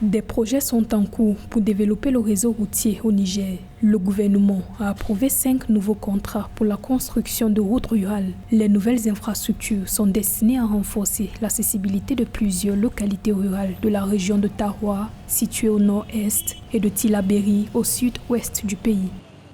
Des projets sont en cours pour développer le réseau routier au Niger. Le gouvernement a approuvé 5 nouveaux contrats pour la construction de routes rurales. Les nouvelles infrastructures sont destinées à renforcer l'accessibilité de plusieurs localités rurales de la région de Tahoua, située au nord-est, et de Tillabéri, au sud-ouest du pays.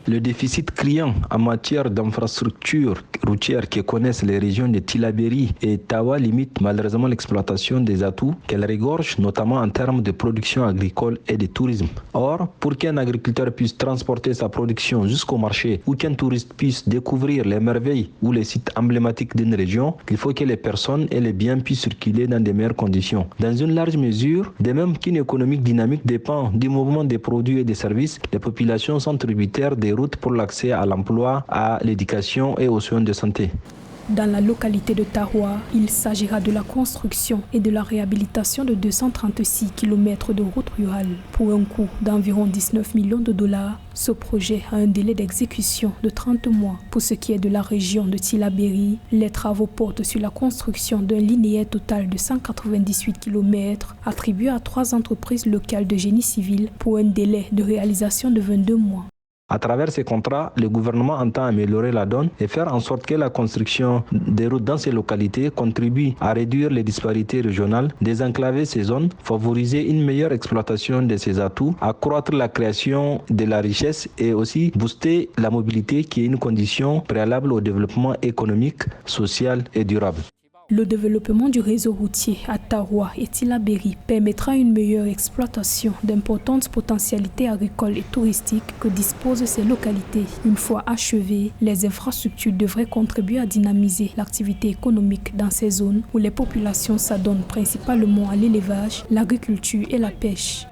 Le déficit criant en matière d'infrastructures routières que connaissent les régions de Tillabéri et Tahoua limite malheureusement l'exploitation des atouts qu'elles regorgent, notamment en termes de production agricole et de tourisme. Or, pour qu'un agriculteur puisse transporter sa production jusqu'au marché ou qu'un touriste puisse découvrir les merveilles ou les sites emblématiques d'une région, il faut que les personnes et les biens puissent circuler dans de meilleures conditions. Dans une large mesure, de même qu'une économie dynamique dépend du mouvement des produits et des services, les populations sont tributaires des routes pour l'accès à l'emploi, à l'éducation et aux soins de santé. Dans la localité de Tahoua, il s'agira de la construction et de la réhabilitation de 236 km de routes rurales pour un coût d'environ 19 millions de dollars. Ce projet a un délai d'exécution de 30 mois. Pour ce qui est de la région de Tillabéri, les travaux portent sur la construction d'un linéaire total de 198 km attribué à 3 entreprises locales de génie civil pour un délai de réalisation de 22 mois. À travers ces contrats, le gouvernement entend améliorer la donne et faire en sorte que la construction des routes dans ces localités contribue à réduire les disparités régionales, désenclaver ces zones, favoriser une meilleure exploitation de ces atouts, accroître la création de la richesse et aussi booster la mobilité qui est une condition préalable au développement économique, social et durable. Le développement du réseau routier à Tahoua et Tillabéri permettra une meilleure exploitation d'importantes potentialités agricoles et touristiques que disposent ces localités. Une fois achevées, les infrastructures devraient contribuer à dynamiser l'activité économique dans ces zones où les populations s'adonnent principalement à l'élevage, l'agriculture et la pêche.